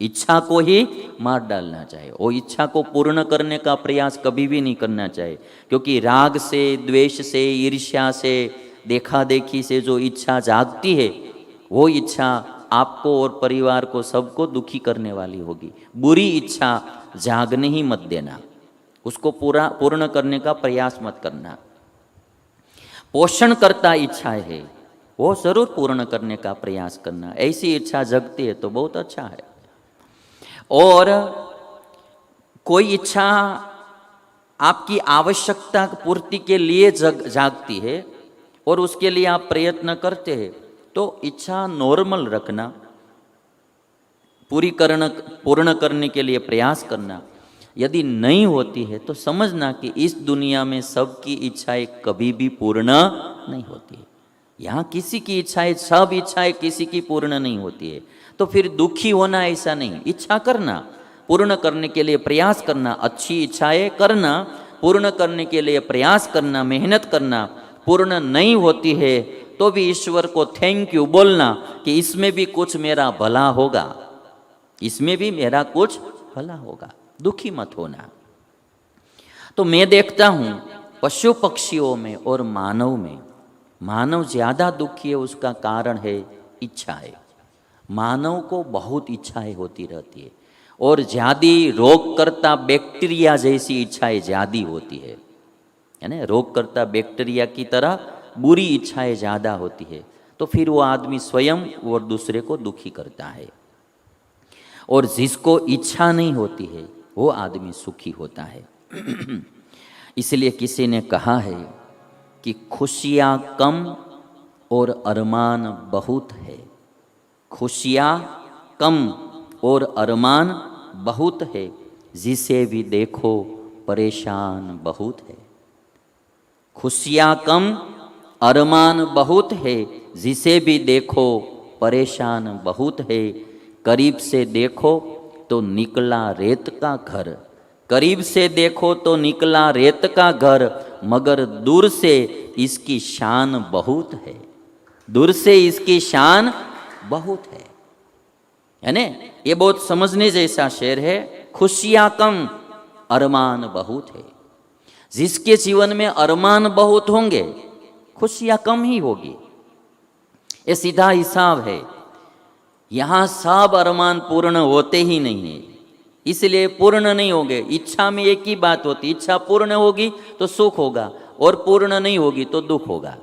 इच्छा को ही मार डालना चाहिए। वो इच्छा को पूर्ण करने का प्रयास कभी भी नहीं करना चाहिए, क्योंकि राग से, द्वेष से, ईर्ष्या से, देखा देखी से जो इच्छा जागती है, वो इच्छा आपको और परिवार को, सबको दुखी करने वाली होगी। बुरी इच्छा जागने ही मत देना, उसको पूर्ण करने का प्रयास मत करना। पोषण करता इच्छा है वो जरूर पूर्ण करने का प्रयास करना। ऐसी इच्छा जगती है तो बहुत अच्छा है। और कोई इच्छा आपकी आवश्यकता पूर्ति के लिए जागती है और उसके लिए आप प्रयत्न करते हैं, तो इच्छा नॉर्मल रखना, पूर्ण करने के लिए प्रयास करना। यदि नहीं होती है तो समझना कि इस दुनिया में सबकी इच्छाएं कभी भी पूर्ण नहीं होती है। यहाँ किसी की इच्छाएं, सब इच्छाएं किसी की पूर्ण नहीं होती है। तो फिर दुखी होना ऐसा नहीं, इच्छा करना, पूर्ण करने के लिए प्रयास करना, अच्छी इच्छाएं करना, पूर्ण करने के लिए प्रयास करना, मेहनत करना। पूर्ण नहीं होती है तो भी ईश्वर को थैंक यू बोलना कि इसमें भी कुछ मेरा भला होगा, इसमें भी मेरा कुछ भला होगा। दुखी मत होना। तो मैं देखता हूं पशु पक्षियों में और मानव में, मानव ज्यादा दुखी है, उसका कारण है इच्छाएं। मानव को बहुत इच्छाएं होती रहती है और ज्यादा रोग करता बैक्टीरिया जैसी इच्छाएं ज्यादा होती है ना। रोग करता बैक्टीरिया की तरह बुरी इच्छाएं ज्यादा होती है, तो फिर वो आदमी स्वयं और दूसरे को दुखी करता है। और जिसको इच्छा नहीं होती है वो आदमी सुखी होता है। इसलिए किसी ने कहा है कि खुशियाँ कम और अरमान बहुत है। खुशियाँ कम और अरमान बहुत है, जिसे भी देखो परेशान बहुत है। खुशियाँ कम, अरमान बहुत है, जिसे भी देखो परेशान बहुत है। करीब से देखो तो निकला रेत का घर, करीब से देखो तो निकला रेत का घर, मगर दूर से इसकी शान बहुत है। दूर से इसकी शान बहुत है। यानी ये बहुत समझने जैसा शेर है। खुशियाँ कम, अरमान बहुत है। जिसके जीवन में अरमान बहुत होंगे, खुशियाँ कम ही होगी। ये सीधा हिसाब है। यहाँ सब अरमान पूर्ण होते ही नहीं है, इसलिए पूर्ण नहीं होंगे। इच्छा में एक ही बात होती, इच्छा पूर्ण होगी तो सुख होगा और पूर्ण नहीं होगी तो दुख होगा।